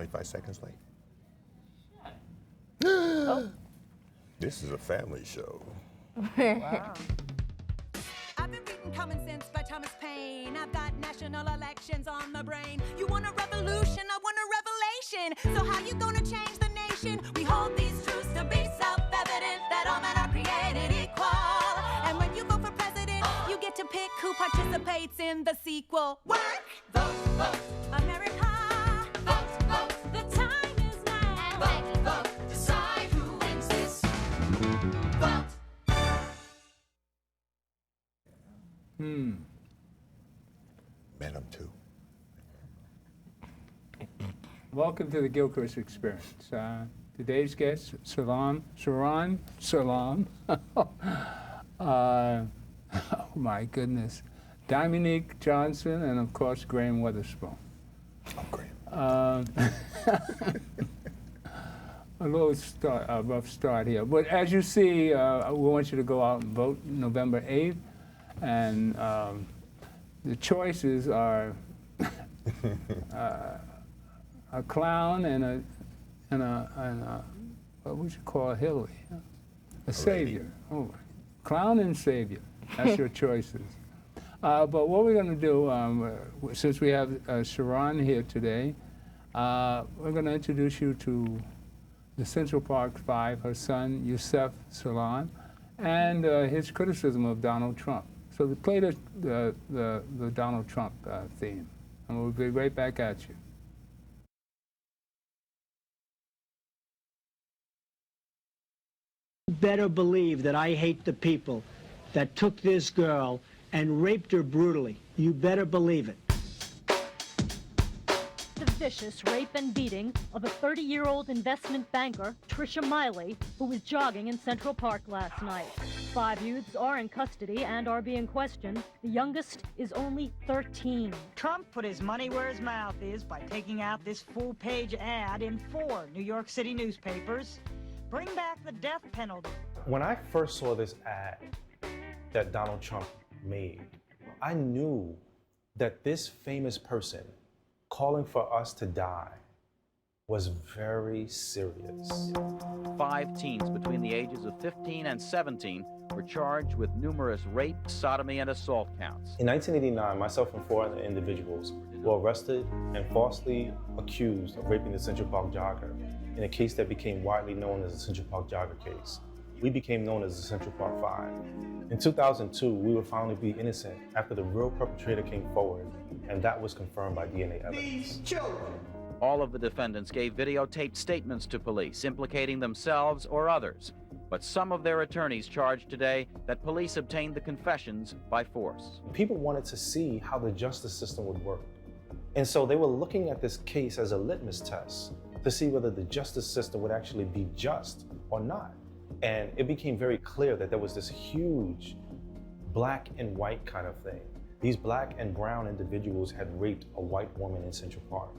25 seconds late. Oh. This is a family show. Wow. I've been reading Common Sense by Thomas Paine. I've got national elections on the brain. You want a revolution, I want a revelation. So how you gonna change the nation? We hold these truths to be self-evident, that all men are created equal. And when you vote for president, you get to pick who participates in the sequel. Work! Vote, vote. America. Vote, vote. The time is now. Vote, vote. Decide who wins this. Vote. Madam too. Welcome to the Gilchrist Experience. Today's guest, Salam. Oh my goodness. Dominique Johnson and of course Graham Weatherspoon. I'm Graham. A rough start here. But as you see, we want you to go out and vote November 8th. And the choices are a clown and a what would you call Hillary? A savior. Oh, clown and savior. That's your choices. But what we're going to do, since we have Sharon here today, we're going to introduce you to the Central Park Five, her son, Yusef Salaam, and his criticism of Donald Trump. So we play the Donald Trump theme, and we'll be right back at you. Better believe that I hate the people that took this girl and raped her brutally. You better believe it. The vicious rape and beating of a 30-year-old investment banker, Tricia Miley, who was jogging in Central Park last night. 5 youths are in custody and are being questioned. The youngest is only 13. Trump put his money where his mouth is by taking out this full-page ad in 4 New York City newspapers. Bring back the death penalty. When I first saw this ad that Donald Trump made, I knew that this famous person calling for us to die was very serious. 5 teens between the ages of 15 and 17 were charged with numerous rape, sodomy, and assault counts. In 1989, myself and 4 other individuals were arrested and falsely accused of raping the Central Park jogger in a case that became widely known as the Central Park jogger case. We became known as the Central Park Five. In 2002, we were found to be innocent after the real perpetrator came forward, and that was confirmed by DNA evidence. All of the defendants gave videotaped statements to police implicating themselves or others, but some of their attorneys charged today that police obtained the confessions by force. People wanted to see how the justice system would work, and so they were looking at this case as a litmus test to see whether the justice system would actually be just or not. And it became very clear that there was this huge black and white kind of thing. These black and brown individuals had raped a white woman in Central Park.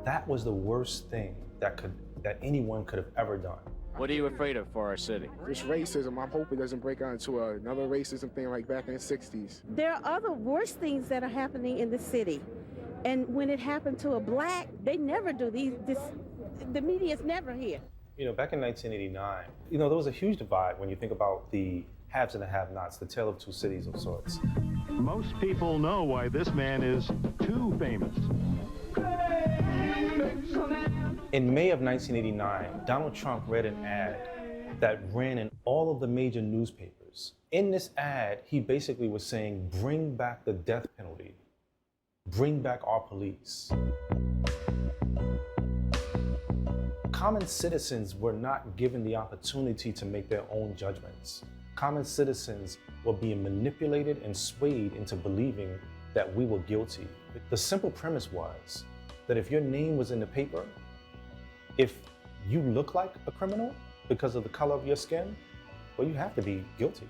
That was the worst thing that anyone could have ever done. What are you afraid of for our city? This racism, I'm hoping doesn't break out into another racism thing like back in the 60s. There are other worse things that are happening in the city. And when it happened to a black, they never do the media's never here. You know, back in 1989, there was a huge divide when you think about the haves and the have-nots, the tale of two cities of sorts. Most people know why this man is too famous. In May of 1989, Donald Trump read an ad that ran in all of the major newspapers. In this ad, he basically was saying, bring back the death penalty. Bring back our police. Common citizens were not given the opportunity to make their own judgments. Common citizens were being manipulated and swayed into believing that we were guilty. The simple premise was that if your name was in the paper, if you look like a criminal because of the color of your skin, well, you have to be guilty.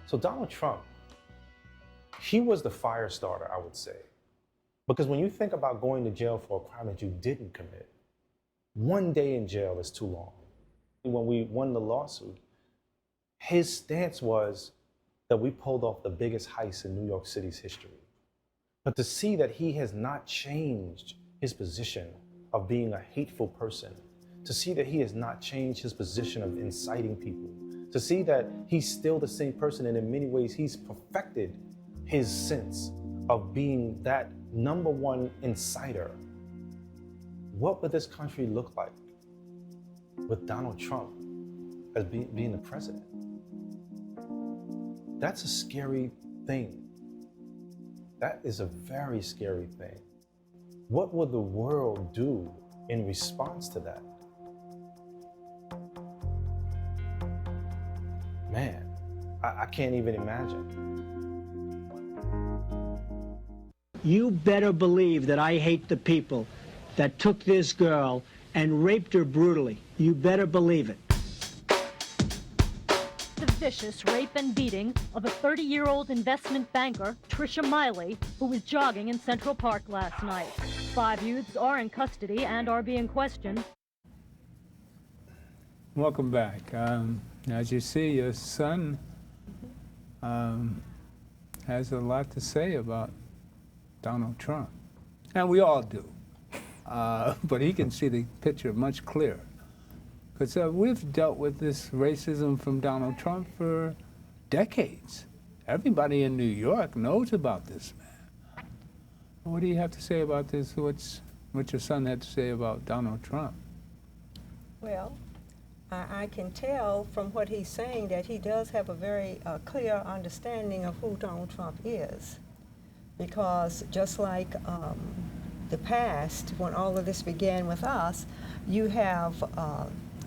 So Donald Trump, he was the fire starter, I would say. Because when you think about going to jail for a crime that you didn't commit, 1 day in jail is too long. When we won the lawsuit, his stance was that we pulled off the biggest heist in New York City's history. But to see that he has not changed his position of being a hateful person, to see that he has not changed his position of inciting people, to see that he's still the same person, and in many ways he's perfected his sense of being that number one inciter. What would this country look like with Donald Trump as being the president? That's a scary thing. That is a very scary thing. What would the world do in response to that? Man, I can't even imagine. You better believe that I hate the people that took this girl and raped her brutally. You better believe it. The vicious rape and beating of a 30-year-old investment banker, Trisha Miley, who was jogging in Central Park last night. 5 youths are in custody and are being questioned. Welcome back. As you see, your son has a lot to say about Donald Trump. And we all do. But he can see the picture much clearer. Because we've dealt with this racism from Donald Trump for decades. Everybody in New York knows about this man. What do you have to say about this? What your son had to say about Donald Trump? Well, I can tell from what he's saying that he does have a very clear understanding of who Donald Trump is. Because just like the past, when all of this began with us, you have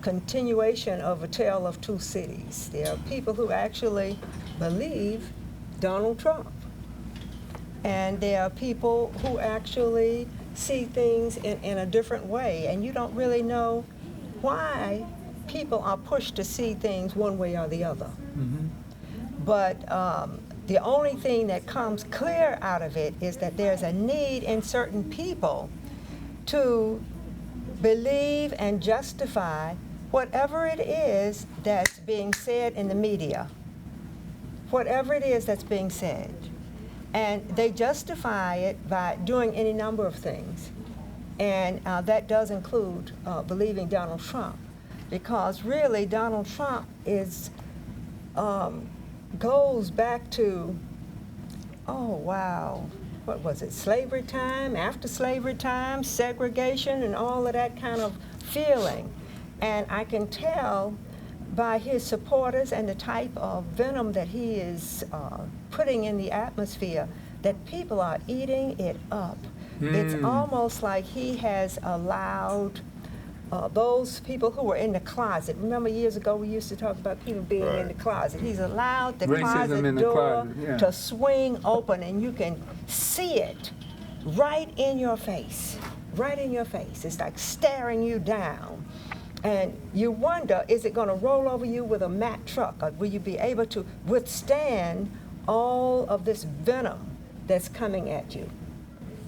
continuation of a tale of two cities. There are people who actually believe Donald Trump. And there are people who actually see things in a different way. And you don't really know why people are pushed to see things one way or the other. Mm-hmm. But the only thing that comes clear out of it is that there's a need in certain people to believe and justify whatever it is that's being said in the media, whatever it is that's being said. And they justify it by doing any number of things. And that does include believing Donald Trump. Because really, Donald Trump is goes back to, oh wow, what was it, slavery time, after slavery time, segregation, and all of that kind of feeling. And I can tell by his supporters and the type of venom that he is putting in the atmosphere that people are eating it up. It's almost like he has allowed those people who were in the closet. Remember years ago we used to talk about people being in the closet. He's allowed the closet door to swing open and you can see it right in your face, right in your face. It's like staring you down. And you wonder, is it going to roll over you with a Mack truck? Or will you be able to withstand all of this venom that's coming at you?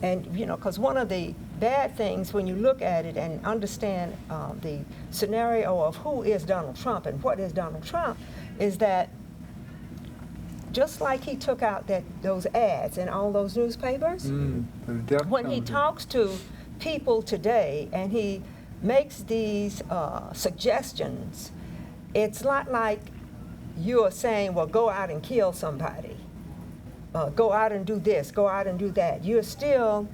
And, you know, because one of the bad things when you look at it and understand the scenario of who is Donald Trump and what is Donald Trump is that just like he took out those ads in all those newspapers, when he talks to people today and he makes these suggestions, it's not like you're saying, well, go out and kill somebody. Go out and do this, go out and do that. You're still,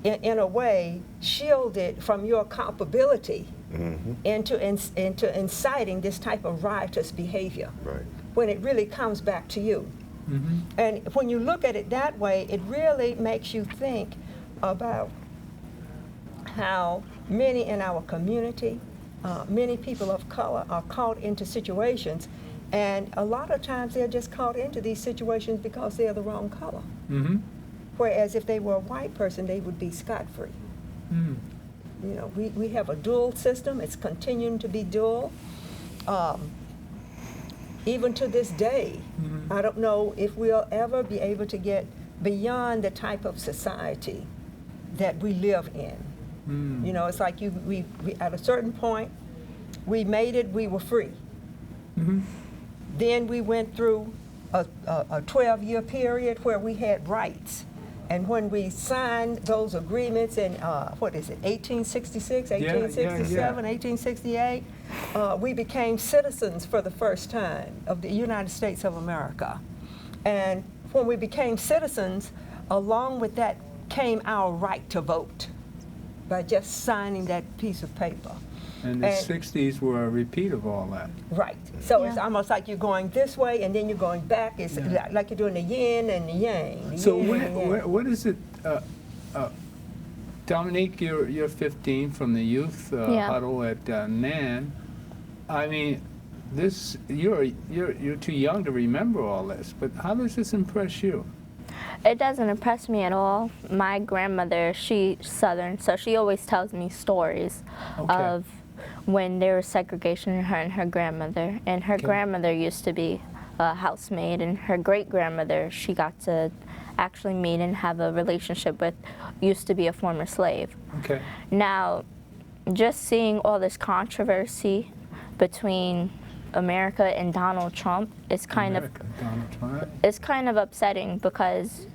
in a way, shielded from your culpability into inciting this type of riotous behavior when it really comes back to you. And when you look at it that way, it really makes you think about how many in our community, many people of color are caught into situations, and a lot of times they're just caught into these situations because they're the wrong color. Whereas if they were a white person, they would be scot-free. You know, we have a dual system. It's continuing to be dual. Even to this day, I don't know if we'll ever be able to get beyond the type of society that we live in. You know, it's like we at a certain point, we made it, we were free. Then we went through a 12-year period where we had rights. And when we signed those agreements in, 1866, 1867, 1868, we became citizens for the first time of the United States of America. And when we became citizens, along with that came our right to vote by just signing that piece of paper. And the 60s were a repeat of all that. Right. So it's almost like you're going this way and then you're going back. It's like you're doing the yin and the yang. So what is it, Dominique, you're 15 from the youth huddle at NAN. I mean, you're too young to remember all this, but how does this impress you? It doesn't impress me at all. My grandmother, she's Southern, so she always tells me stories of when there was segregation in her and her grandmother. And her grandmother used to be a housemaid, and her great-grandmother, she got to actually meet and have a relationship with, used to be a former slave. Okay. Now, just seeing all this controversy between America and Donald Trump is kind of upsetting, because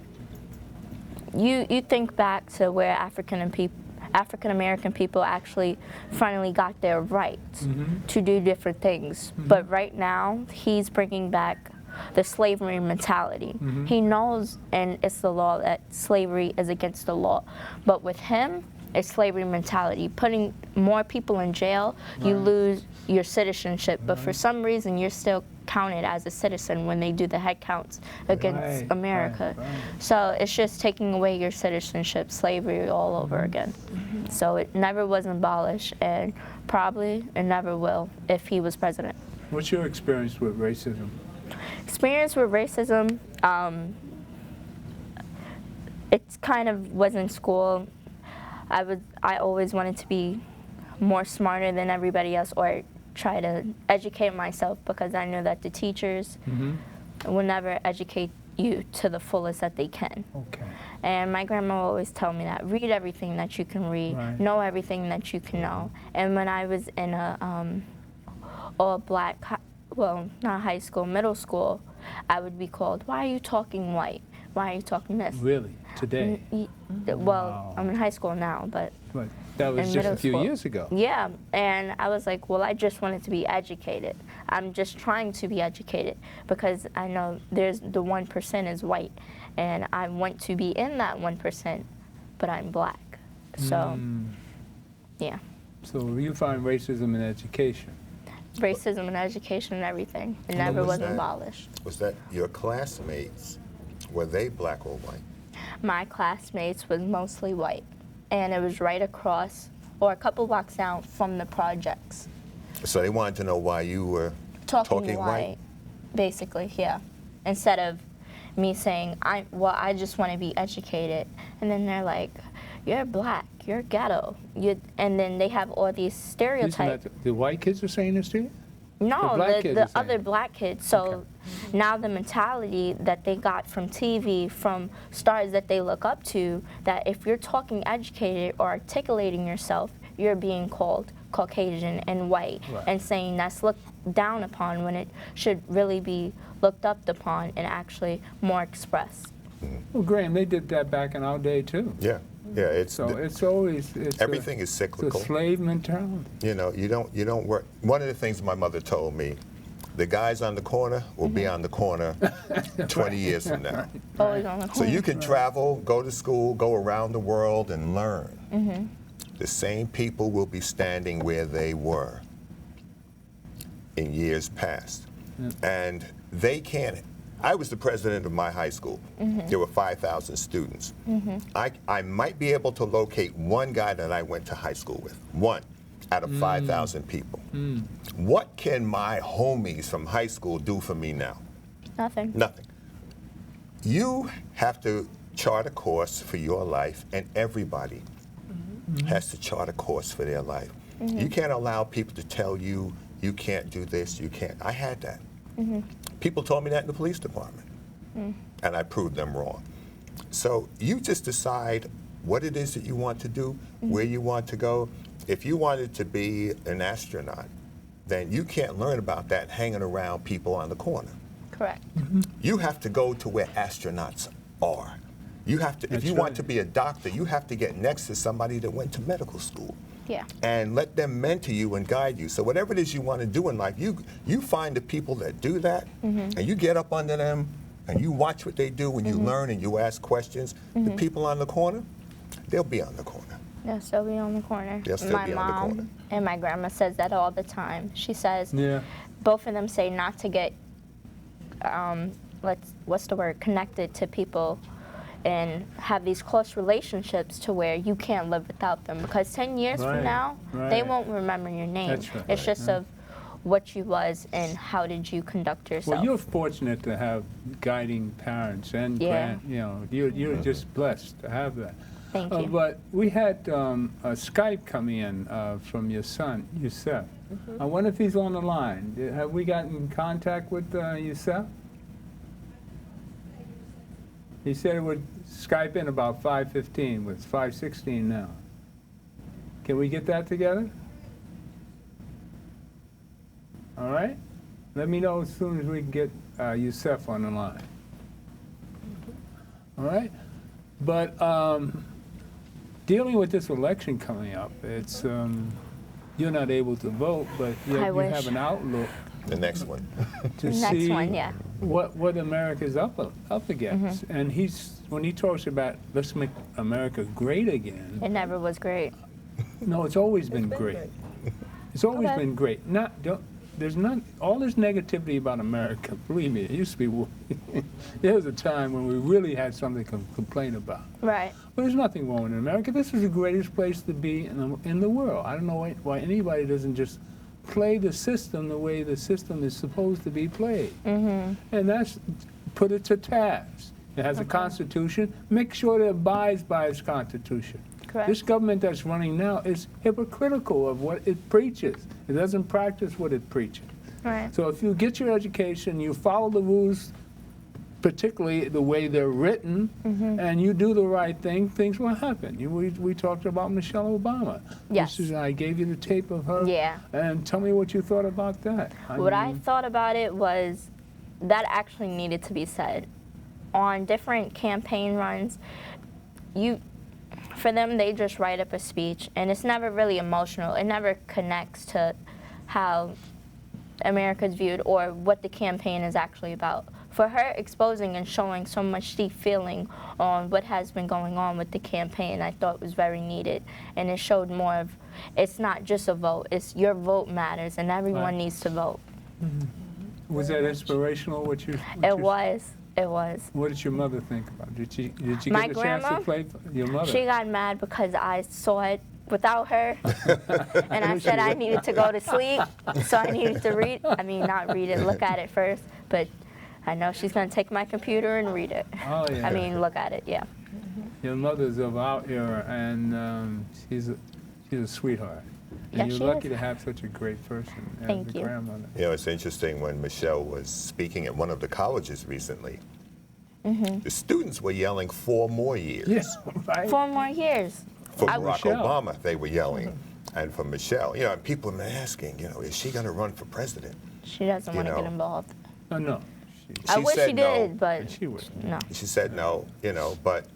you think back to where African American people actually finally got their rights to do different things. But right now, he's bringing back the slavery mentality. He knows, and it's the law, that slavery is against the law. But with him, it's slavery mentality. Putting more people in jail, you lose your citizenship. But for some reason, you're still counted as a citizen when they do the head counts against America. So it's just taking away your citizenship, slavery all over again. So it never was abolished, and probably it never will if he was president. What's your experience with racism? Experience with racism, it kind of was in school. I always wanted to be more smarter than everybody else, or try to educate myself, because I know that the teachers will never educate you to the fullest that they can. And my grandma will always tell me that, read everything that you can read, know everything that you can know. And when I was in a all-black, well, not high school, middle school, I would be called, why are you talking white? Why are you talking this? Really? Today? Well, I'm in high school now, but that was just a few years ago. Yeah, and I was like, well, I just wanted to be educated. I'm just trying to be educated, because I know there's the 1% is white, and I want to be in that 1%, but I'm black. So, yeah. So you find racism in education? Racism in education and everything. It never was abolished. Was that your classmates, were they black or white? My classmates was mostly white, and it was right across, or a couple blocks down from the projects. So they wanted to know why you were talking white? Basically, yeah. Instead of me saying, I just want to be educated. And then they're like, you're black, you're ghetto. And then they have all these stereotypes. The white kids are saying this to you? No, the other black kids. So now the mentality that they got from TV, from stars that they look up to, that if you're talking educated or articulating yourself, you're being called Caucasian and white, and saying that's looked down upon, when it should really be looked up upon and actually more expressed. Well, Graham, they did that back in our day too. Yeah. Yeah, it's always everything is cyclical. It's a slave mentality. You know, you don't work. One of the things my mother told me, the guys on the corner will be on the corner 20 years from now. Always on the corner. So you can travel, go to school, go around the world and learn. The same people will be standing where they were in years past. And they can't. I was the president of my high school. There were 5,000 students. I might be able to locate one guy that I went to high school with, one out of 5,000 people. What can my homies from high school do for me now? Nothing. Nothing. You have to chart a course for your life, and everybody has to chart a course for their life. You can't allow people to tell you, you can't do this, you can't. I had that. People told me that in the police department, and I proved them wrong. So you just decide what it is that you want to do, where you want to go. If you wanted to be an astronaut, then you can't learn about that hanging around people on the corner. Correct. You have to go to where astronauts are. You have to, if That's you right. want to be a doctor, you have to get next to somebody that went to medical school. Yeah. And let them mentor you and guide you. So whatever it is you want to do in life, you find the people that do that, and you get up under them, and you watch what they do, and you learn, and you ask questions. The people on the corner, they'll be on the corner. They'll still be on the corner. They'll still My be on the mom corner. and my grandma says that all the time. She says, Yeah. both of them say not to get, what's the word, connected to people and have these close relationships to where you can't live without them. Because 10 years Right, from now, they right. won't remember your name. That's right. It's just Yeah. of what you was and how did you conduct yourself. Well, you're fortunate to have guiding parents and Yeah. you're just blessed to have that. Thank you. But we had a Skype come in from your son, Yusef. I wonder if he's on the line. Have we gotten in contact with Yusef? He said it would Skype in about 5:15. It's 5:16 now. Can we get that together? All right? Let me know as soon as we can get Yusef on the line. All right? But dealing with this election coming up, it's you're not able to vote, but yet I you wish. have an outlook The next one. to Next see one, yeah. what America's up against. And when he talks about let's make America great again, It never was great. no, it's always been great. It's always Okay. been great. There's not all this negativity about America. Believe me, it used to be. There was a time when we really had something to complain about. Right. But there's nothing wrong in America. This is the greatest place to be in the world. I don't know why anybody doesn't just play the system the way the system is supposed to be played. And that's put it to task. It has a constitution. Make sure it abides by its constitution. Correct. This government that's running now is hypocritical of what it preaches. It doesn't practice what it preaches. Right. So if you get your education, you follow the rules, particularly the way they're written, and you do the right thing, things will happen. We talked about Michelle Obama. Yes. I gave you the tape of her. Yeah. And tell me what you thought about that. What I thought about it was that actually needed to be said. On different campaign runs, for them, they just write up a speech, and it's never really emotional. It never connects to how America's viewed or what the campaign is actually about. For her exposing and showing so much deep feeling on what has been going on with the campaign, I thought was very needed. And it showed more of, it's not just a vote, it's your vote matters, and everyone Right. needs to vote. Was that inspirational? It was. What did your mother think about it? Did she My get a chance grandma, to play your mother? She got mad because I saw it without her, and I said I needed to go to sleep, so I needed to read. I mean, not read it, look at it first, but I know she's going to take my computer and read it. Oh, yeah. I mean, look at it, yeah. Your mother's of our era, and she's a sweetheart. And Yeah, you're she lucky is. to have such a great person as Thank a you. grandmother. You know, it's interesting when Michelle was speaking at one of the colleges recently, the students were yelling 4 more years. Yes, right. 4 more years. For Barack Michelle. Obama, they were yelling. And for Michelle, you know, and people are asking, you know, is she going to run for president? She doesn't want to know. get involved. Oh, no. I wish said she no. did, but She would. no. She said no, you know, but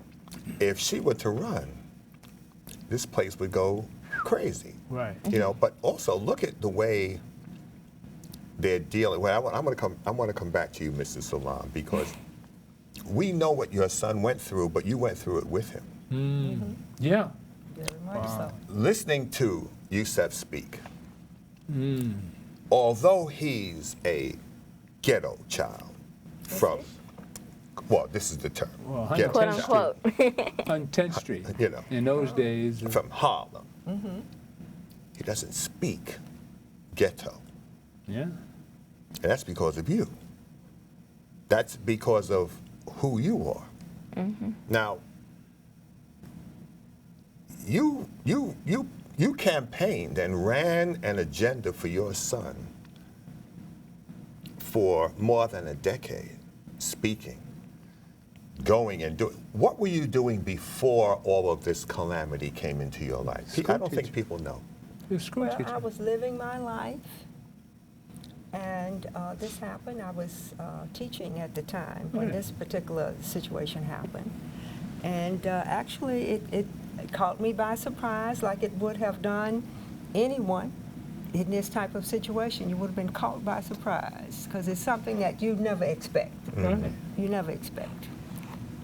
if she were to run, this place would go crazy. Right. You know, but also look at the way they're dealing. Well, I want to come back to you, Mr. Salam, because we know what your son went through, but you went through it with him. Yeah. Very much so. Listening to Yusef speak, although he's a ghetto child from, well, this is the term, Well, ghetto Quote child, unquote. On 10th Street. you know, In those days. from Harlem. He doesn't speak ghetto. Yeah. And that's because of you. That's because of who you are. Now, you campaigned and ran an agenda for your son for more than a decade, speaking, going and doing. What were you doing before all of this calamity came into your life? I School don't think teacher. people know. You're a school Well, teacher. I was living my life, and this happened. I was teaching at the time when this particular situation happened. And actually, it caught me by surprise, like it would have done anyone in this type of situation. You would have been caught by surprise, because it's something that you never expect. You never expect.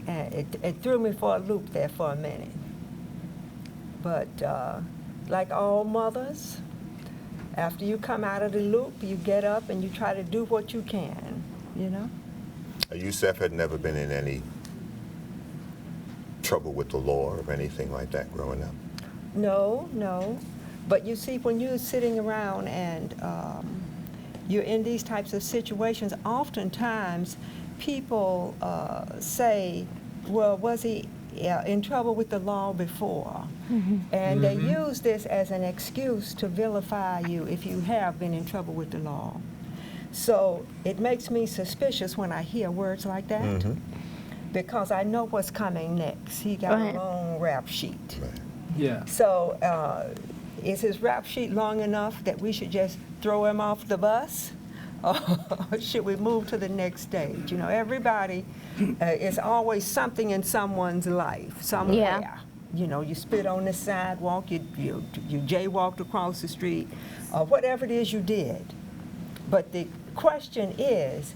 And it threw me for a loop there for a minute. But like all mothers, after you come out of the loop, you get up and you try to do what you can, you know? Yusef had never been in any trouble with the law or anything like that growing up? No, no. But you see, when you're sitting around and you're in these types of situations, oftentimes people say, well, was he in trouble with the law before? And they use this as an excuse to vilify you if you have been in trouble with the law. So it makes me suspicious when I hear words like that, because I know what's coming next. He got a long rap sheet. Yeah. So is his rap sheet long enough that we should just throw him off the bus? Or should we move to the next stage? You know, everybody, is always something in someone's life, somewhere. Yeah. You know, you spit on the sidewalk, you jaywalked across the street, or whatever it is you did. But the question is,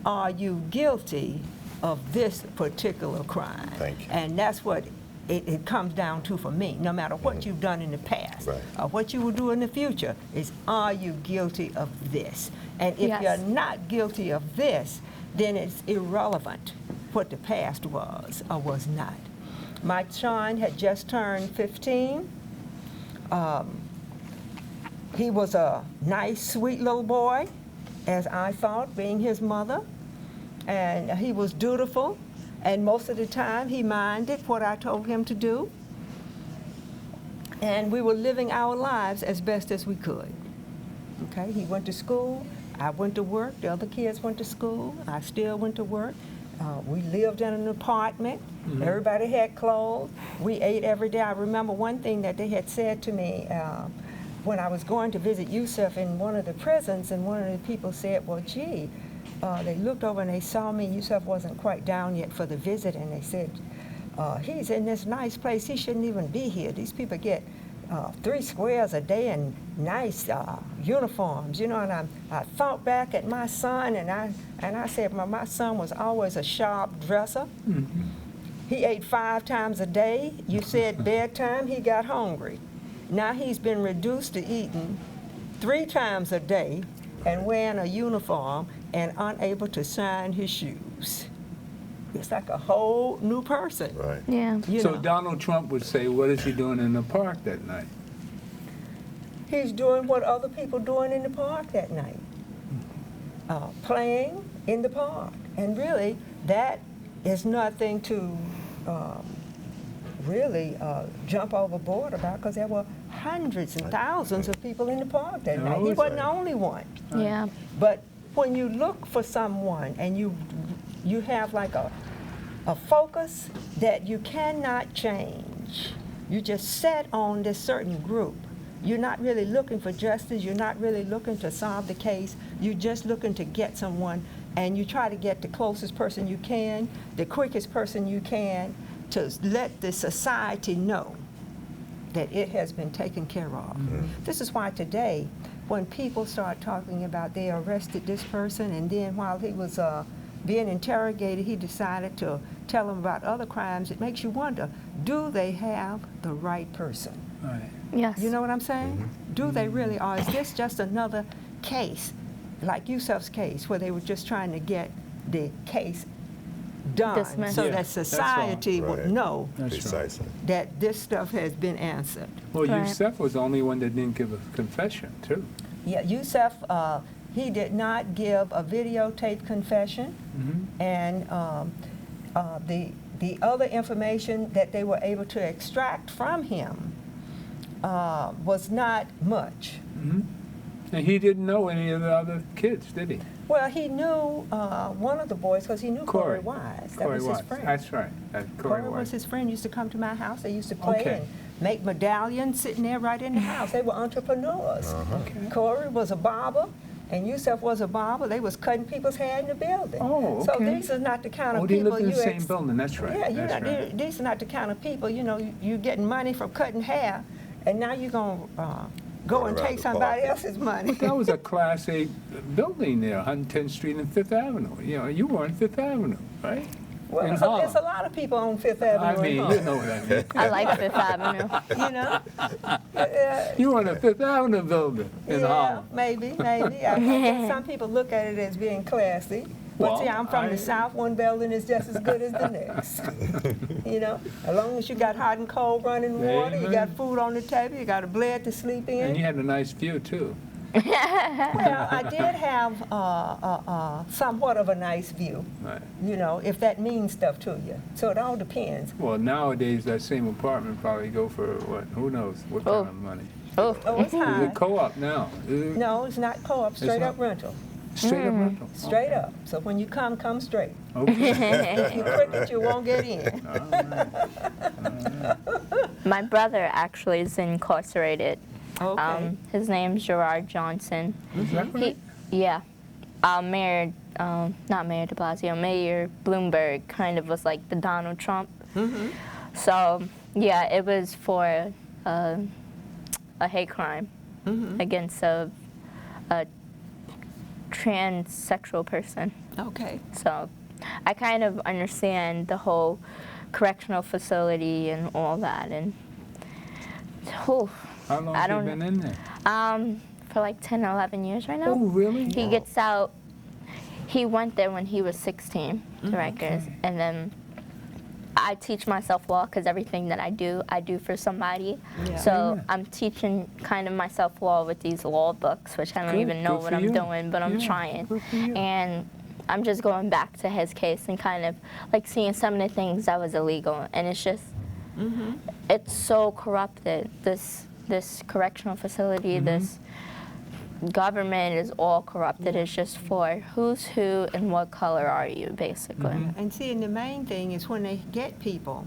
are you guilty of this particular crime? Thank you. And that's what it comes down to for me. No matter what you've done in the past or what you will do in the future, is are you guilty of this? And if you're not guilty of this, then it's irrelevant what the past was or was not. My son had just turned 15. He was a nice, sweet little boy, as I thought, being his mother. And he was dutiful, and most of the time he minded what I told him to do. And we were living our lives as best as we could. Okay, he went to school, I went to work, the other kids went to school, I still went to work. We lived in an apartment, everybody had clothes, we ate every day. I remember one thing that they had said to me when I was going to visit Yusef in one of the prisons, and one of the people said, well, gee, they looked over and they saw me. Yusef wasn't quite down yet for the visit, and they said, he's in this nice place. He shouldn't even be here. These people get 3 squares a day and nice uniforms, you know. And I thought back at my son, and I said, my son was always a sharp dresser. He ate 5 times a day. You said bedtime, he got hungry. Now he's been reduced to eating 3 times a day and wearing a uniform and unable to shine his shoes. It's like a whole new person. Right. Yeah. So Donald Trump would say, what is he doing in the park that night? He's doing what other people doing in the park that night. Playing in the park. And really, that is nothing to really jump overboard about, because there were hundreds and thousands of people in the park that night. He wasn't the only one. Yeah. But when you look for someone and you have like a focus that you cannot change, you just set on this certain group. You're not really looking for justice, you're not really looking to solve the case, you're just looking to get someone, and you try to get the closest person you can, the quickest person you can, to let the society know that it has been taken care of. This is why today, when people start talking about they arrested this person, and then while he was being interrogated, he decided to tell them about other crimes, it makes you wonder, do they have the right person? Right. Yes. You know what I'm saying? Do they really, or is this just another case, like Yusef's case, where they were just trying to get the case done so that society would know that this stuff has been answered. Well, Yusef was the only one that didn't give a confession, too. Yeah, Yusef, he did not give a videotaped confession, and the other information that they were able to extract from him was not much. And he didn't know any of the other kids, did he? Well, he knew one of the boys, because he knew Corey Wise. That was his friend. That's right. Corey was his friend. Used to come to my house. They used to play and make medallions sitting there right in the house. They were entrepreneurs. Corey was a barber, and Yusuf was a barber, they was cutting people's hair in the building. Oh, okay. So these are not the kind of Oh, they people lived in the you same building, that's right. Yeah, that's right. these are not the kind of people, you know, you're getting money from cutting hair, and now you're going to go and take somebody else's money. But that was a Class A building there, 110th Street and Fifth Avenue. You know, you were on Fifth Avenue, right? Well, In so Harlem. there's a lot of people on Fifth Avenue. I mean, in you know what I mean. I like Fifth Avenue. You know? You were in the Fifth Avenue building in Yeah, Harlem. maybe. I think some people look at it as being classy. But Well, see, I'm from the South. One building is just as good as the next. You know, as long as you got hot and cold running water, you got food on the table, you got a bed to sleep in. And you had a nice view, too. Well, I did have somewhat of a nice view, Right. you know, if that means stuff to you. So it all depends. Well, nowadays, that same apartment probably go for, what, who knows what kind of money. Oh, it's Is high. it co-op now? Is it No, it's not co-op, straight up not? rental. straight up rental? Straight up. So when you come straight. Okay. If you cricket, you won't get in. My brother actually is incarcerated. Okay. His name's Gerard Johnson. Is that right? Yeah. Mayor, not Mayor de Blasio, Mayor Bloomberg kind of was like the Donald Trump. Mm-hmm. So, yeah, it was for a hate crime against a transsexual person. Okay. So I kind of understand the whole correctional facility and all that. And whew, How long I have you don't been in there? for like 10 or 11 years right now. Oh, really? He gets out. He went there when he was 16 to Rikers, and then I teach myself law because everything that I do for somebody. Yeah. So I'm teaching kind of myself law with these law books, which I don't Good. even know Good what for I'm you. doing, but I'm Yeah, trying. good for you. And I'm just going back to his case and kind of like seeing some of the things that was illegal, and it's just it's so corrupted. This correctional facility, this government is all corrupted. It's just for who's who and what color are you, basically. And see, and the main thing is when they get people,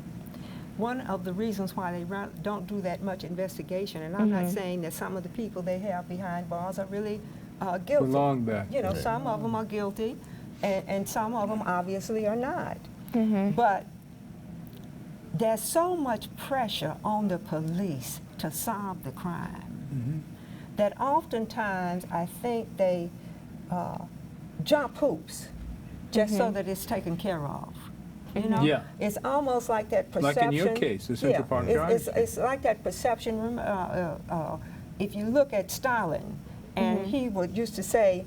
one of the reasons why they don't do that much investigation, and I'm not saying that some of the people they have behind bars are really guilty. Belong back. You know, some of them are guilty, and some of them obviously are not. But there's so much pressure on the police to solve the crime that oftentimes I think they jump hoops just so that it's taken care of. You know, Yeah. it's almost like that Like perception. in your case, the Central Park Drive it's like that perception. If you look at Stalin, and he would used to say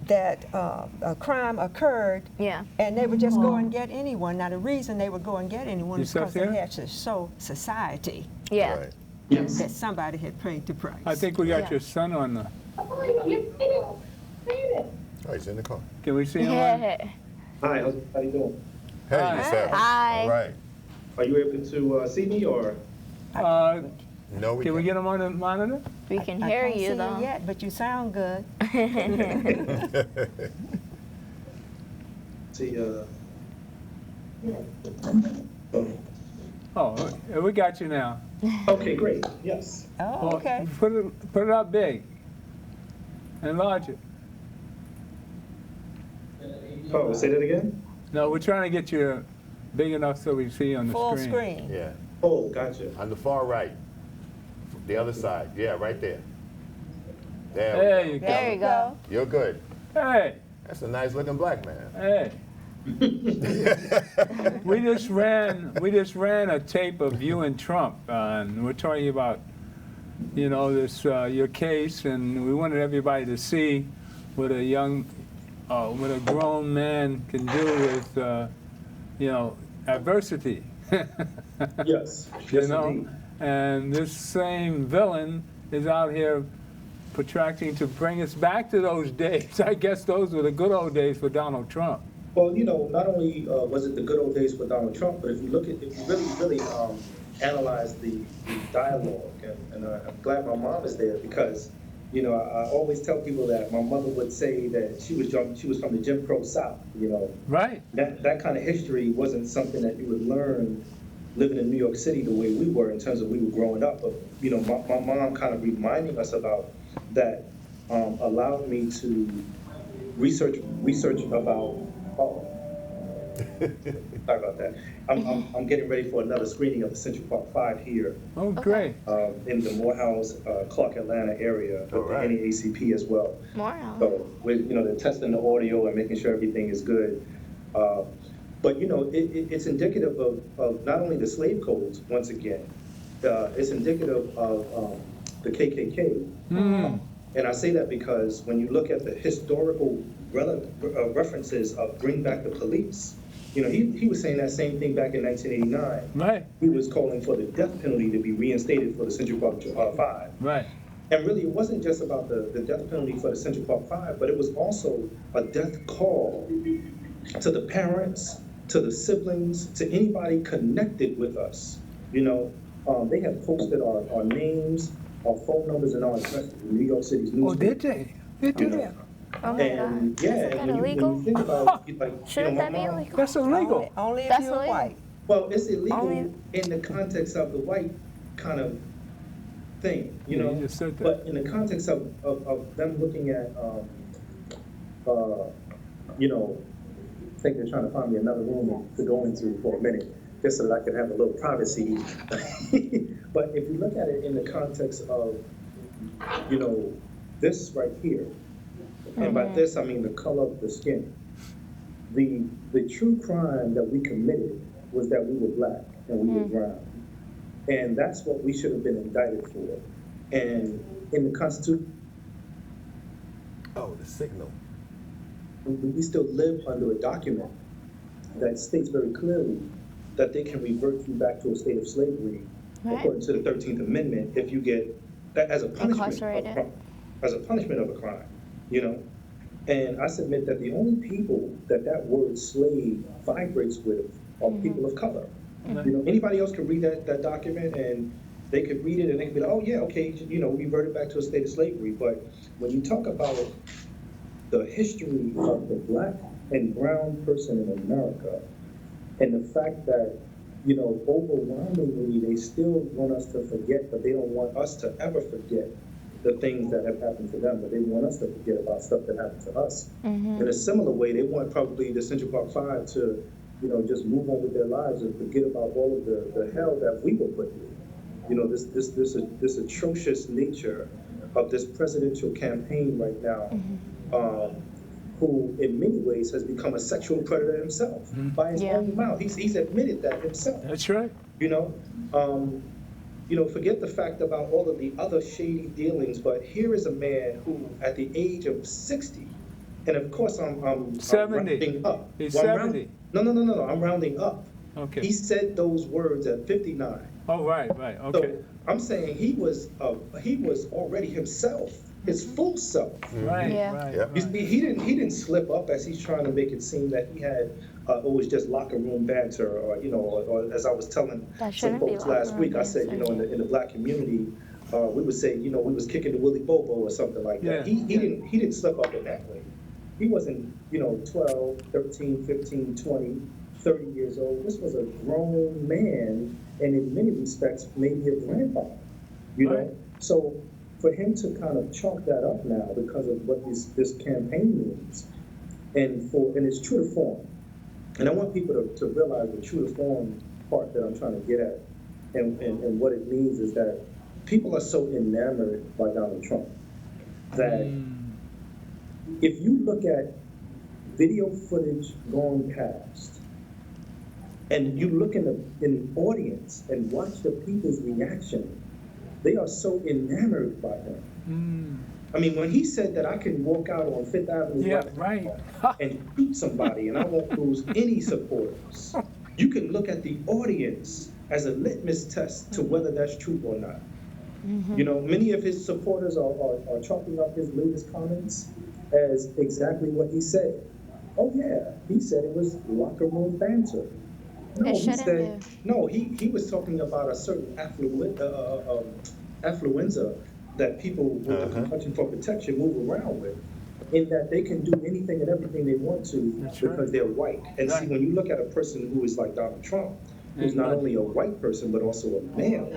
that a crime occurred, and they would just go and get anyone. Now the reason they would go and get anyone is because they had to show society that somebody had paid the price. I think we got your son on the. Oh, he's in the car. Can we see him? Yeah. Hi, how you doing? Hey, Hi. yourself. Hi. All right. Are you able to see me or? No, we Can we can't. get him on the monitor? We can I hear can't you see though. you yet, but you sound good. See, Oh, we got you now. okay, great. Yes. Oh, Well, okay. Put it up big. Enlarge it. Oh, say that again? No, we're trying to get you big enough so we see on the Full screen. screen. Yeah. Oh, gotcha. On the far right. The other side. Yeah, right there. There you go. There you go. You're good. Hey, That's a nice looking black man. hey. we just ran a tape of you and Trump, and we're talking about, you know, this your case, and we wanted everybody to see what what a grown man can do with, you know, adversity. Yes. You Yes, know, indeed. and this same villain is out here protracting to bring us back to those days. I guess those were the good old days for Donald Trump. Well, you know, not only was it the good old days for Donald Trump, but if you really analyze the dialogue, and I'm glad my mom is there because, you know, I always tell people that my mother would say that she was from the Jim Crow South, you know. Right. That kind of history wasn't something that you would learn living in New York City the way we were in terms of we were growing up. But, you know, my mom kind of reminding us about that allowed me to research about. Oh, sorry about that. I'm getting ready for another screening of the Central Park 5 here. Oh, great. In the Morehouse, Clark, Atlanta area with the NAACP as well. Morehouse. So they're testing the audio and making sure everything is good. But it's indicative of not only the slave codes, once again, it's indicative of the KKK. And I say that because when you look at the historical references of Bring Back the Police, he was saying that same thing back in 1989. Right. He was calling for the death penalty to be reinstated for the Central Park 5. Right. And really, it wasn't just about the death penalty for the Central Park 5, but it was also a death call to the parents, to the siblings, to anybody connected with us. They have posted our names, our phone numbers, and our addresses in New York City's newspaper. Oh, did they? Did they? Oh my And God. yeah, Isn't that and when illegal? you think about Shouldn't that be my mom, illegal? That's illegal. Only if That's you're illegal. white. well, it's illegal in the context of the white kind of thing, Yeah, you just said that. But in the context of them looking at, I think they're trying to find me another room to go into for a minute, just so that I could have a little privacy. But if you look at it in the context of, this right here, and by this I mean the color of the skin, the true crime that we committed was that we were black and we were brown. And that's what we should have been indicted for. And in the Constitution, Oh, the signal. we still live under a document that states very clearly that they can revert you back to a state of slavery, according to the 13th Amendment, if you get that as a punishment of a crime, And I submit that the only people that word slave vibrates with are people of color. Anybody else could read that document and they could read it and they could be like, oh yeah, okay, reverted back to a state of slavery. But when you talk about the history of the black and brown person in America and the fact that, overwhelmingly they still want us to forget, but they don't want us to ever forget the things that have happened to them, but they want us to forget about stuff that happened to us. In a similar way, they want probably the Central Park 5 to, just move on with their lives and forget about all of the hell that we were put through. This atrocious nature of this presidential campaign right now, who in many ways has become a sexual predator himself by his own mouth. He's admitted that himself. That's right. Forget the fact about all of the other shady dealings, but here is a man who, at the age of 60, and of course I'm 70. rounding up. He's Well, 70. No, I'm rounding up. Okay. He said those words at 59. Oh, right, okay. So I'm saying he was already himself, his full self. Right, You see, he didn't slip up as he's trying to make it seem that he had it was just locker room banter, or as I was telling some folks last week, I said, in the black community, we would say, we was kicking the Willy Bobo or something like that. He didn't slip up in that way. He wasn't, 12, 13, 15, 20, 30 years old. This was a grown man, and in many respects, maybe a grandfather, know? So for him to kind of chalk that up now because of what this campaign means, and it's true to form. And I want people to realize the true to form part that I'm trying to get at. And what it means is that people are so enamored by Donald Trump that if you look at video footage gone past, and you look in the audience and watch the people's reaction, they are so enamored by him. I mean, when he said that I can walk out on Fifth Avenue and shoot somebody and I won't lose any supporters, you can look at the audience as a litmus test to whether that's true or not. Many of his supporters are chalking up his latest comments as exactly what he said. Oh yeah, he said it was locker room banter. No, he was talking about a certain affluenza that people with the concussion for protection move around with, in that they can do anything and everything they want to because they're white. And see, when you look at a person who is like Donald Trump, who's not only a white person but also a male,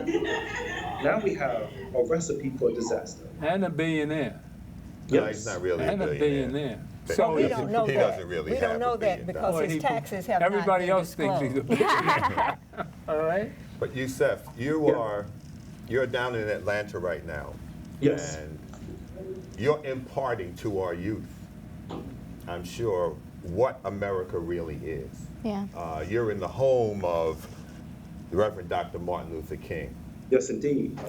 now we have a recipe for disaster. And a billionaire. No, he's not really and a billionaire. So we don't know he that. doesn't really we have don't know $1 that billion. because his taxes have everybody not been else thinks he's a disclosed. billionaire. All right. But Yusef, you're down in Atlanta right now. Yes. And you're imparting to our youth, I'm sure, what America really is. Yeah. You're in the home of the Reverend Dr. Martin Luther King. Yes, indeed.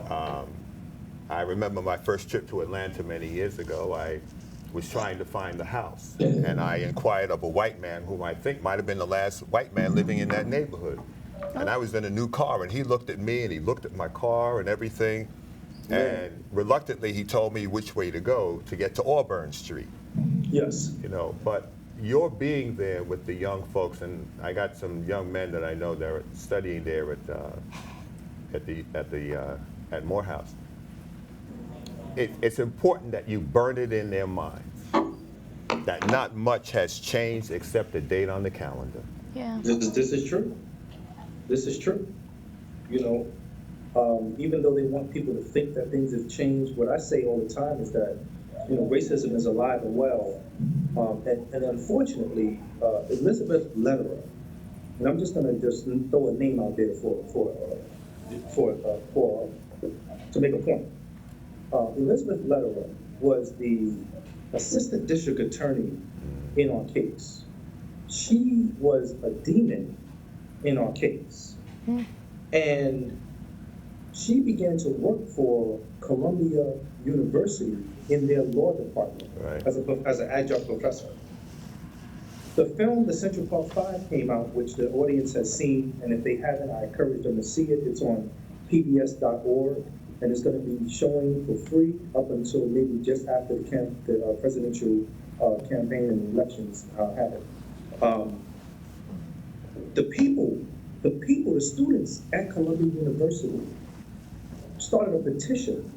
I remember my first trip to Atlanta many years ago. I was trying to find a house, and I inquired of a white man whom I think might have been the last white man living in that neighborhood. And I was in a new car, and he looked at me, and he looked at my car and everything, and reluctantly he told me which way to go to get to Auburn Street. Yes. You know, but your being there with the young folks, and I got some young men that I know that are studying there at Morehouse. It's important that you burn it in their minds that not much has changed except the date on the calendar. Yeah. This is true. This is true. You know, even though they want people to think that things have changed, what I say all the time is that, you know, racism is alive and well. And unfortunately, Elizabeth Lederer, and I'm just going to just throw a name out there to make a point. Elizabeth Lederer was the assistant district attorney in our case. She was a demon in our case. And she began to work for Columbia University in their law department as an adjunct professor. The film, The Central Park Five, came out, which the audience has seen, and if they haven't, I encourage them to see it. It's on pbs.org, and it's going to be showing for free up until maybe just after the presidential campaign and elections happen. The students at Columbia University started a petition.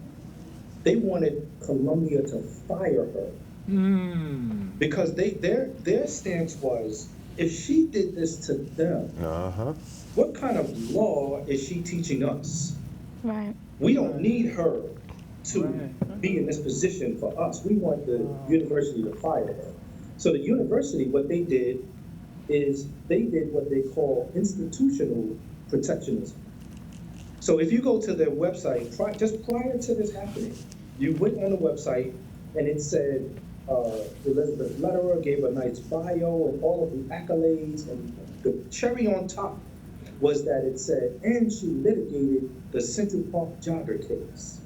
They wanted Columbia to fire her because their stance was, if she did this to them, what kind of law is she teaching us? Right. We don't need her to be in this position for us. We want the university to fire her. So the university, what they did is they did what they call institutional protectionism. So if you go to their website, just prior to this happening, you went on the website and it said Elizabeth Lederer gave a nice bio and all of the accolades, and the cherry on top was that it said, and she litigated the Central Park jogger case.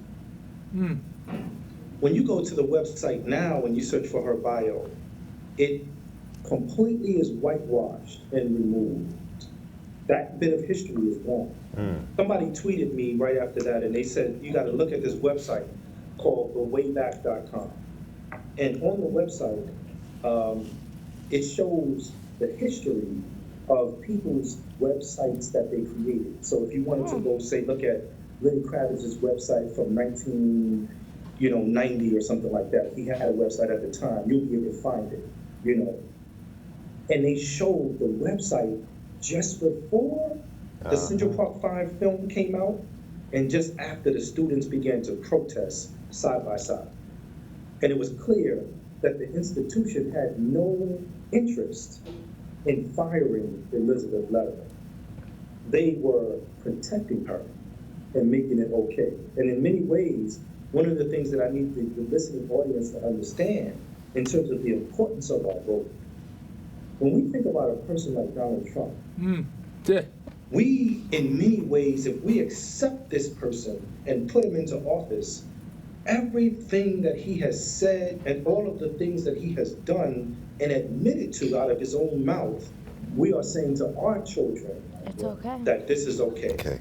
When you go to the website now and you search for her bio, it completely is whitewashed and removed. That bit of history is gone. Somebody tweeted me right after that, and they said, you got to look at this website called thewayback.com. And on the website, it shows the history of people's websites that they created. So if you wanted to go, say, look at Lenny Kravitz's website from 1990 or something like that, he had a website at the time, you'll be able to find it, you know. And they showed the website just before the Central Park 5 film came out and just after the students began to protest side by side. And it was clear that the institution had no interest in firing Elizabeth Lederer. They were protecting her and making it okay. And in many ways, one of the things that I need the listening audience to understand in terms of the importance of our vote, when we think about a person like Donald Trump, we, in many ways, if we accept this person and put him into office, everything that he has said and all of the things that he has done and admitted to out of his own mouth, we are saying to our children that this is okay.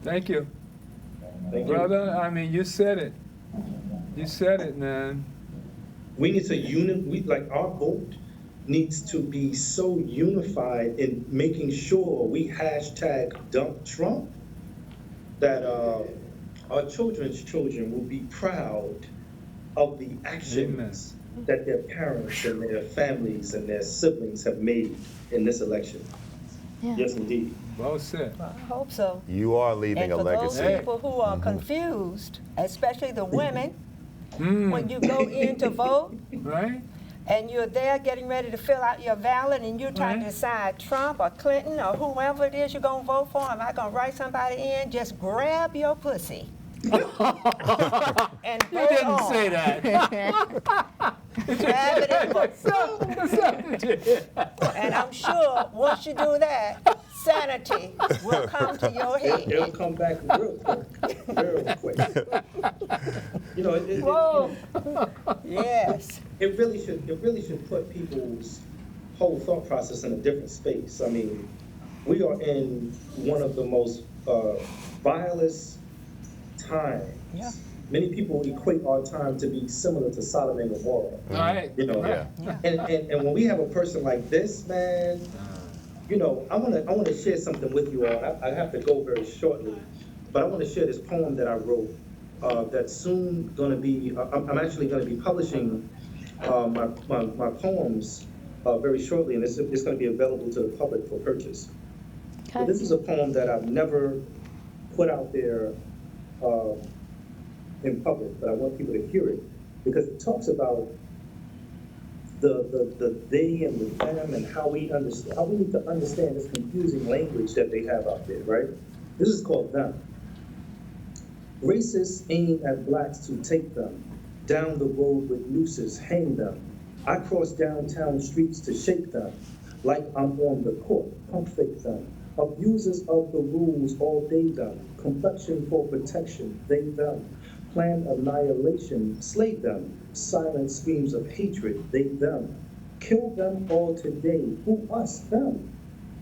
Thank you. Thank you. Brother, I mean, you said it. You said it, man. We need to like our vote needs to be so unified in making sure we hashtag dump Trump that our children's children will be proud of the actions that their parents and their families and their siblings have made in this election. Yeah. Yes, indeed. Well said. Well, I hope so. You are leaving And a for legacy. those people who are confused, especially the women, when you go in to vote, Right? and you're there getting ready to fill out your ballot, and you're trying to decide Trump or Clinton or whoever it is you're going to vote for, am I going to write somebody in? Just grab your pussy. And You didn't say that. Grab it and vote. And I'm sure once you do that, sanity will come to your head. It'll come back real quick. You know, Yes. it really should put people's whole thought process in a different space. I mean, we are in one of the most vilest times. Yeah. Many people equate our time to be similar to Sodom and Gomorrah. Right. You know, Yeah. and when we have a person like this, man, you know, I wanna share something with you all. I have to go very shortly, but I want to share this poem that I wrote. That's soon going to be. I'm actually going to be publishing my poems very shortly, and it's going to be available to the public for purchase. Okay. But this is a poem that I've never put out there in public, but I want people to hear it because it talks about the they and the them and how we need to understand this confusing language that they have out there, right? This is called them. Racists aim at blacks to take them down the road with nooses, hang them. I cross downtown streets to shake them like I'm on the court, pump fake them. Abusers of the rules all day them. Complexion for protection, they them. Plan annihilation, slay them. Silent screams of hatred, they them. Kill them all today, who us, them.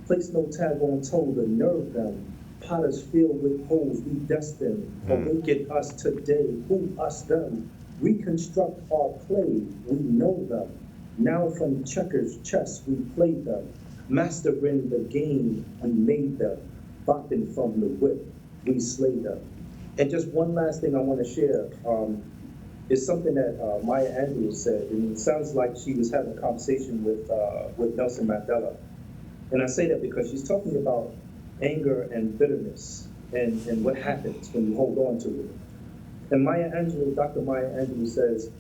Place no tag on toe, the nerve them. Potters filled with holes, we destined. Awaken us today, who us, them. Reconstruct our play, we know them. Now from checkers, chess, we play them. Mastering the game, we made them. Bopping from the whip, we slay them. And just one last thing I want to share is something that Maya Angelou said, and it sounds like she was having a conversation with Nelson Mandela. And I say that because she's talking about anger and bitterness and what happens when you hold on to it. And Dr. Maya Angelou says,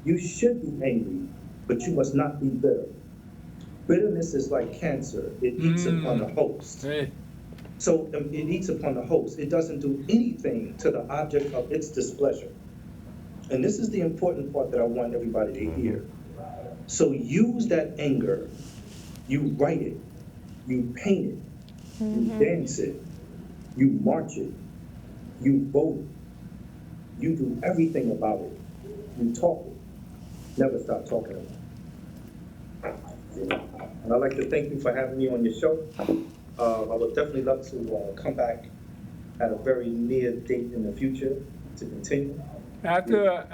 you should be angry, but you must not be bitter. Bitterness is like cancer. It eats upon the host. Hey. So it eats upon the host. It doesn't do anything to the object of its displeasure. And this is the important part that I want everybody to hear. So use that anger. You write it. You paint it. You dance it. You march it. You vote it. You do everything about it. You talk it. Never stop talking about it. And I'd like to thank you for having me on your show. I would definitely love to come back at a very near date in the future to continue. After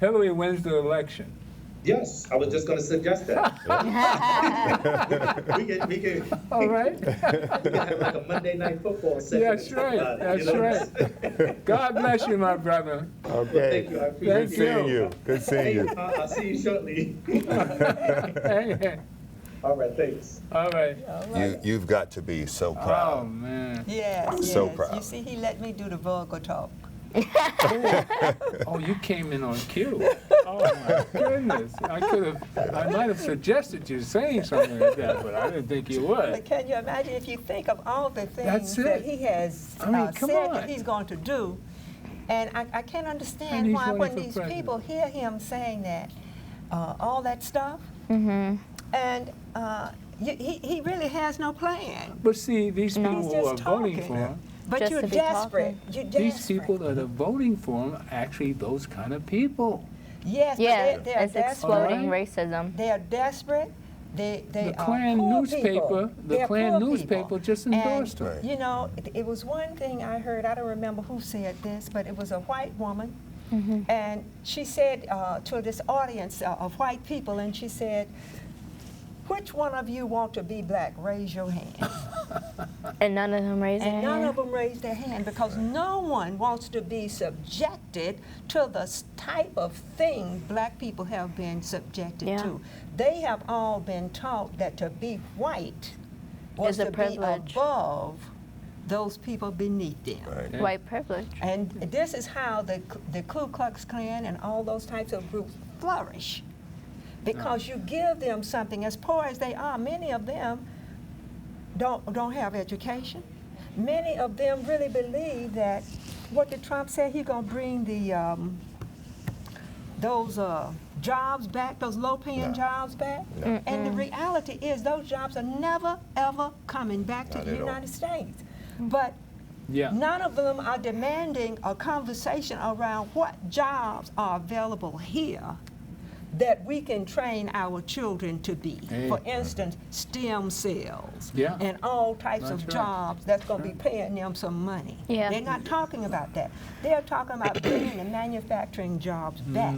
Hillary wins the election. Yes, I was just going to suggest that. we can. All right. We can have like a Monday night football session. That's right. That's right. God bless you, my brother. Okay. Well, thank you. I appreciate Good seeing you. Good seeing you. I'll see you shortly. Hey. All right, thanks. All right. You've got to be so proud. Oh, man. Yes, So yes. proud. You see, he let me do the vulgar talk. Oh, you came in on cue. Oh my goodness! I might have suggested you saying something like that, but I didn't think you would. But can you imagine if you think of all the things That's that it. he has said that he's going to do? And I can't understand why when these people hear him saying that, all that stuff, and he really has no plan. But see, these people who are voting for him. But Just you're to be desperate. You're desperate. These people that are voting for him are actually those kind of people. Yes, Yeah, but they're it's exploding racism. They are desperate. They The are Klan poor newspaper, people. the They're Klan poor newspaper people. just endorsed him. You know, it was one thing I heard. I don't remember who said this, but it was a white woman, and she said to this audience of white people, and she said, "Which one of you want to be black? Raise your hand." And none of them raised their hand? And none of them raised their hand because no one wants to be subjected to the type of thing black people have been subjected to. They have all been taught that to be white was Is a to be privilege. above those people beneath them. Right. White privilege. And this is how the Ku Klux Klan and all those types of groups flourish. Because you give them something, as poor as they are, many of them don't have education. Many of them really believe that what did Trump say? He's going to bring the those jobs back, those low-paying jobs back. No. And the reality is those jobs are never, ever coming back to Not the at all. United States. But Yeah. none of them are demanding a conversation around what jobs are available here that we can train our children to be. Hey. For instance, STEM cells Yeah. and all types That's of right. jobs that's going to be paying them some money. Yeah. They're not talking about that. They're talking about bringing the manufacturing jobs back.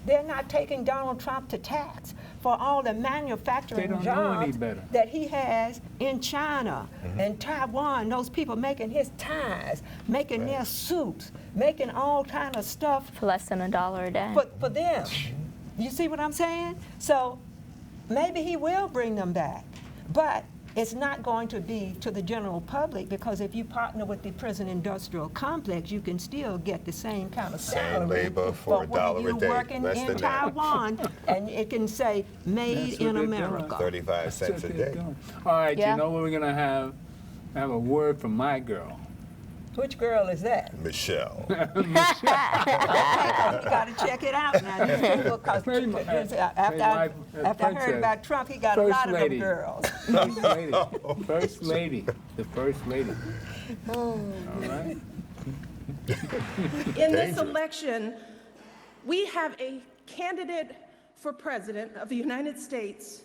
They're not taking Donald Trump to tax for all the They manufacturing don't know any jobs better. that he has in China and Taiwan, those people making his ties, making their suits, making all kind of stuff For less than $1 a day. for them. You see what I'm saying? So maybe he will bring them back, but it's not going to be to the general public, because if you partner with the prison industrial complex, you can still get the same kind of Same salary labor for $1 a you day, working less in than that. Taiwan, and it can say made That's what in they're America. doing. 35 That's cents what a they're day. doing. All right, Yeah. you know what we're going to have? Have a word from my girl. Which girl is that? Michelle. You got to check it out now. These people, 'cause after I heard about Trump, he got a lot of them girls. First lady. First lady. The first lady. All right. In this election, we have a candidate for president of the United States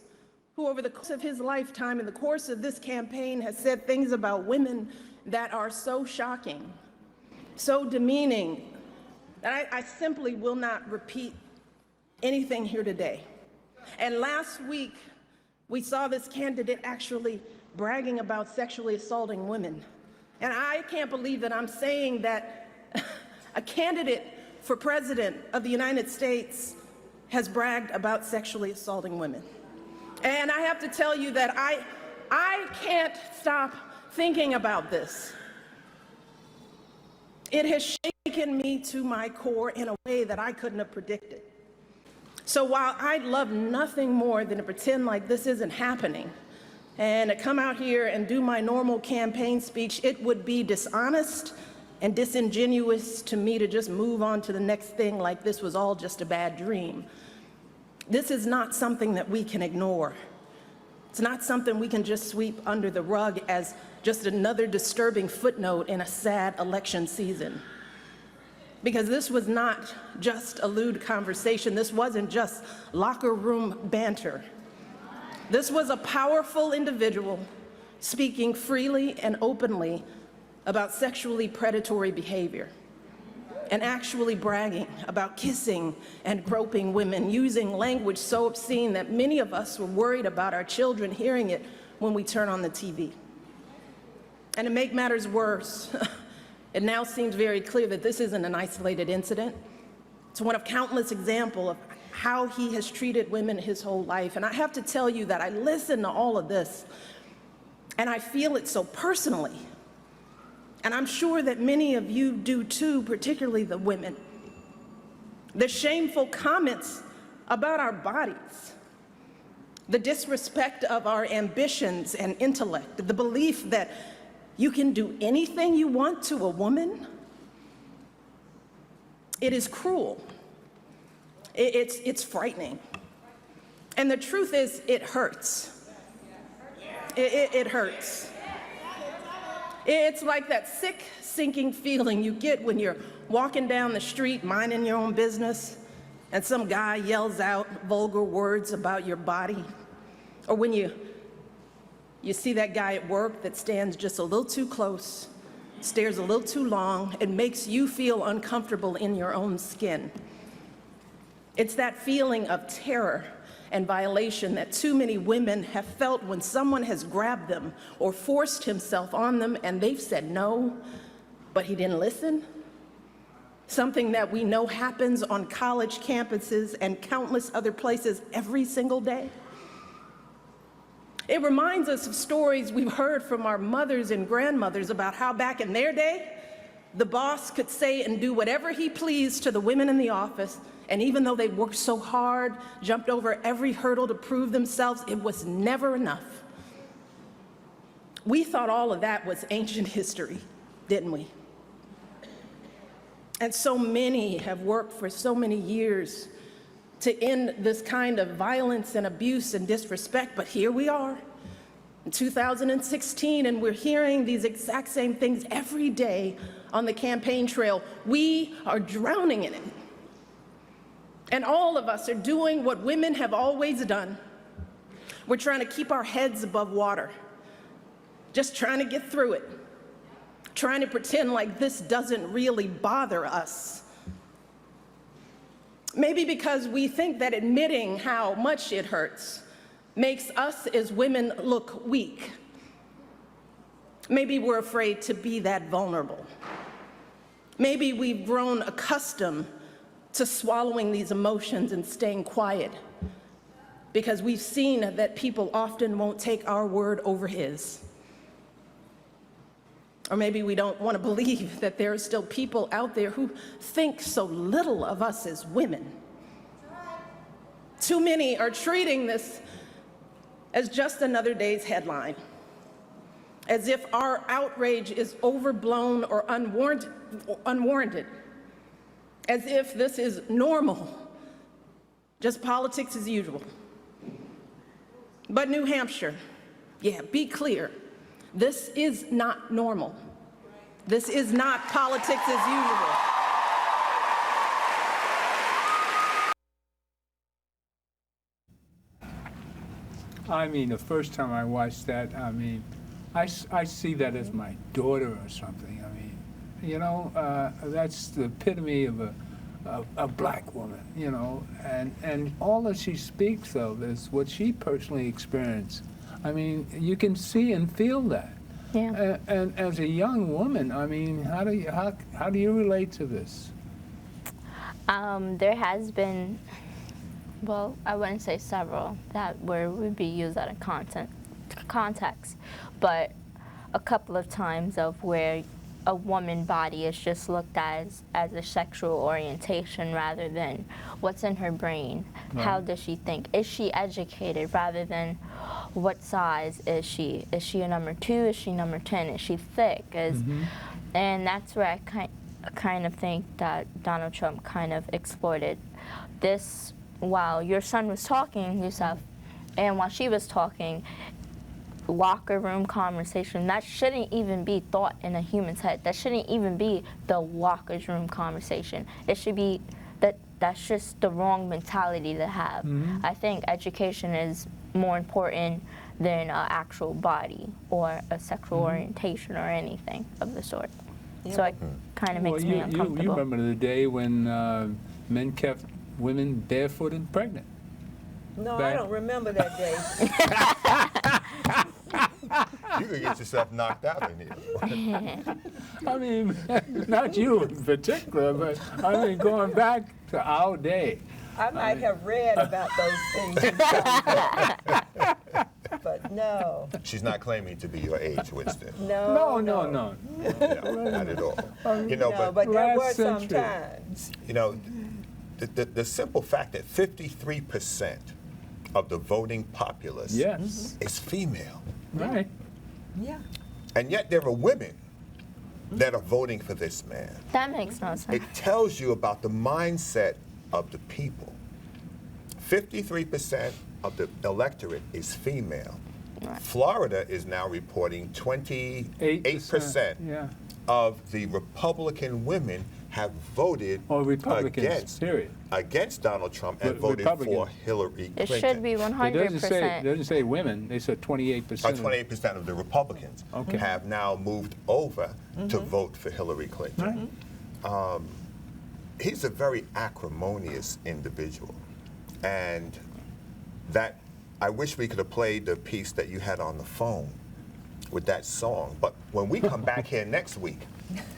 who, over the course of his lifetime, in the course of this campaign, has said things about women that are so shocking, so demeaning, that I simply will not repeat anything here today. And last week, we saw this candidate actually bragging about sexually assaulting women. And I can't believe that I'm saying that a candidate for president of the United States has bragged about sexually assaulting women. And I have to tell you that I can't stop thinking about this. It has shaken me to my core in a way that I couldn't have predicted. So while I'd love nothing more than to pretend like this isn't happening and to come out here and do my normal campaign speech, it would be dishonest and disingenuous to me to just move on to the next thing like this was all just a bad dream. This is not something that we can ignore. It's not something we can just sweep under the rug as just another disturbing footnote in a sad election season. Because this was not just a lewd conversation. This wasn't just locker room banter. This was a powerful individual speaking freely and openly about sexually predatory behavior and actually bragging about kissing and groping women, using language so obscene that many of us were worried about our children hearing it when we turn on the TV. And to make matters worse, it now seems very clear that this isn't an isolated incident. It's one of countless examples of how he has treated women his whole life. And I have to tell you that I listen to all of this, and I feel it so personally. And I'm sure that many of you do too, particularly the women. The shameful comments about our bodies, the disrespect of our ambitions and intellect, the belief that you can do anything you want to a woman. It is cruel. It's frightening. And the truth is, it hurts. It hurts. It's like that sick, sinking feeling you get when you're walking down the street, minding your own business, and some guy yells out vulgar words about your body. Or when you see that guy at work that stands just a little too close, stares a little too long, and makes you feel uncomfortable in your own skin. It's that feeling of terror and violation that too many women have felt when someone has grabbed them or forced himself on them and they've said no, but he didn't listen. Something that we know happens on college campuses and countless other places every single day. It reminds us of stories we've heard from our mothers and grandmothers about how back in their day, the boss could say and do whatever he pleased to the women in the office, and even though they worked so hard, jumped over every hurdle to prove themselves, it was never enough. We thought all of that was ancient history, didn't we? And so many have worked for so many years to end this kind of violence and abuse and disrespect, but here we are in 2016, and we're hearing these exact same things every day on the campaign trail. We are drowning in it. And all of us are doing what women have always done. We're trying to keep our heads above water, just trying to get through it, trying to pretend like this doesn't really bother us. Maybe because we think that admitting how much it hurts makes us as women look weak. Maybe we're afraid to be that vulnerable. Maybe we've grown accustomed to swallowing these emotions and staying quiet because we've seen that people often won't take our word over his. Or maybe we don't want to believe that there are still people out there who think so little of us as women. Too many are treating this as just another day's headline, as if our outrage is overblown or unwarranted, as if this is normal, just politics as usual. But New Hampshire, yeah, be clear. This is not normal. This is not politics as usual. I mean, the first time I watched that, I mean, I see that as my daughter or something. I mean, you know, that's the epitome of a black woman, you know, and all that she speaks of is what she personally experienced. I mean, you can see and feel that. Yeah. And as a young woman, I mean, how do you relate to this? There has been, well, I wouldn't say several that would be used out of context, but a couple of times of where a woman body is just looked at as a sexual orientation rather than what's in her brain. Right. How does she think? Is she educated rather than what size is she? Is she a number 2? Is she number 10? Is she thick? And that's where I kind of think that Donald Trump kind of exploited this while your son was talking, Yusuf, and while she was talking, locker room conversation, that shouldn't even be thought in a human's head. That shouldn't even be the locker room conversation. It should be that's just the wrong mentality to have. I think education is more important than an actual body or a sexual orientation or anything of the sort. Yeah. So it kind of makes me uncomfortable. You remember the day when men kept women barefoot and pregnant? No, I don't remember that day. You could get yourself knocked out in here. I mean, not you in particular, but I mean, going back to our day. I might have read about those things, but no. She's not claiming to be your age, Winston. No. No, not at all. You know, but there were some times. You know, the simple fact that 53% of the voting populace is female. Right. Yeah. And yet there are women that are voting for this man. That makes no sense. It tells you about the mindset of the people. 53% of the electorate is female. Right. Florida is now reporting 28% of the Republican women have voted against Donald Trump and voted for Hillary Clinton. It should be 100%. It doesn't say women. They said 28%. 28% of the Republicans have now moved over to vote for Hillary Clinton. Right. He's a very acrimonious individual, and that I wish we could have played the piece that you had on the phone with that song. But when we come back here next week,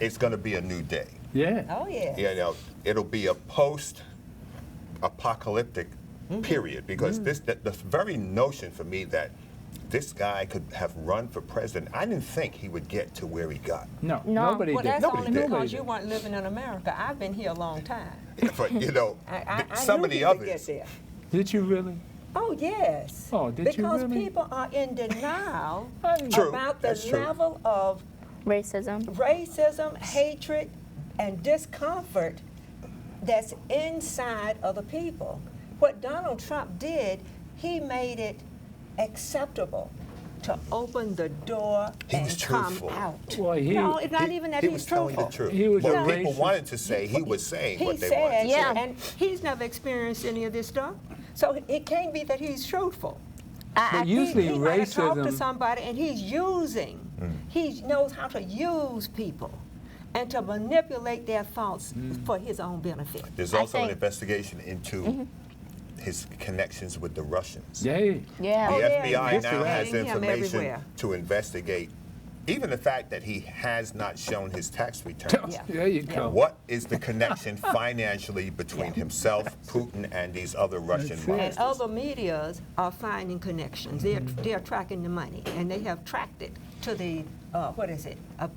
it's going to be a new day. Yeah. Oh, yeah. You know, it'll be a post-apocalyptic period, because the very notion for me that this guy could have run for president. I didn't think he would get to where he got. No, nobody well, did. that's Nobody only did. because you weren't living in America. I've been here a long time. But you know, I some knew of the he would get others. there. Did you really? Oh, yes. Oh, did you because really? people are in denial True, about the that's true. level of racism, hatred, and discomfort that's inside of the people. What Donald Trump did, he made it acceptable to open the door and come out. Well, no, it's not even that he he's was telling truthful. the truth. He was what a people racist. wanted to say, he was saying He what they said, wanted to say. and he's never experienced any of this stuff. So it can't be that he's truthful. But usually he might have talked to racism- somebody and he's using. He knows how to use people and to manipulate their thoughts for his own benefit. There's also an investigation into his connections with the Russians. Yay. Yeah. The Oh, yeah, FBI he's now has investigating him information everywhere. to investigate even the fact that he has not shown his tax returns. Yeah. There you go. What is the connection financially between himself, Putin, and these other Russian That's it. And monsters? other medias are finding connections. They're tracking the money, and they have tracked it to the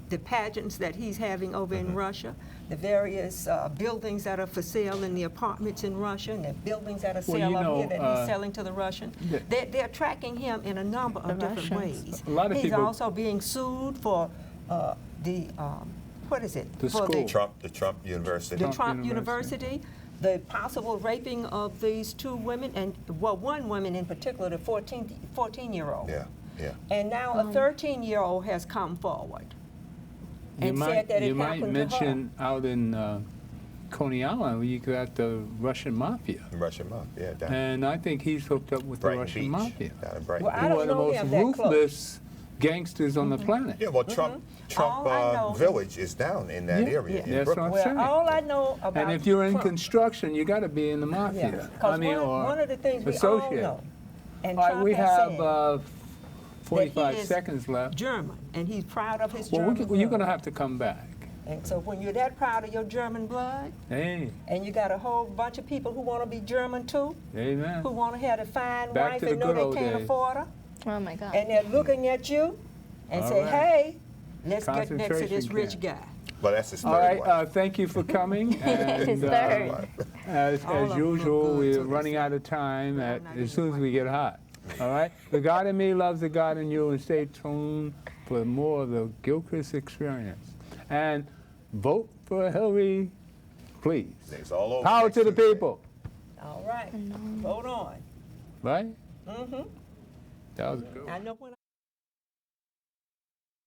the pageants that he's having over in Russia, the various buildings that are for sale in the apartments in Russia, and the buildings that are Well, sale you up know, here that he's selling to the Russians. They're tracking him in a number of different ways. A lot of he's people- also being sued for the The for school. The Trump University. the Trump University, the possible raping of these two women, and well, one woman in particular, the 14-year-old. Yeah, yeah. And now a 13-year-old has come forward and said that it you might happened mention out in Coney Island where you got the Russian mafia. Russian mafia, yeah. Down, And I think he's hooked up with Brighton the Russian Beach, mafia. down in Brighton Well, I Beach. don't One of the know most him that close. ruthless gangsters on the planet. Yeah, well, Trump All I know Village is down in that area. in That's Brooklyn. what I'm saying. Well, all I know about And if you're in Trump, construction, you got to be in the mafia. yeah, because one of the things we all associate. know, and All right, Trump we has have said 45 is seconds left. German, and he's proud of his Well, German you're blood. going to have to come back. And so when you're that proud of your German blood, Hey, and you got a whole bunch of people who want to be German too, amen. who want to have a fine Back wife to the and know good they old can't days. afford her, Oh my God. and they're looking at you and All say, right. hey, let's get next to this Concentration rich camp. guy. Well, that's his All third right, wife. thank you for coming. And His third. as All of them usual, look good, we're so they running say. out of time I'm not as soon as we get hot. All right? The God in me loves the God in you, and stay tuned for more of the Gilchrist Experience. And vote for Hillary, please. It's all over Power next to the Tuesday. people, All right, hold on. right? Mm-hmm. That was a good one. I know when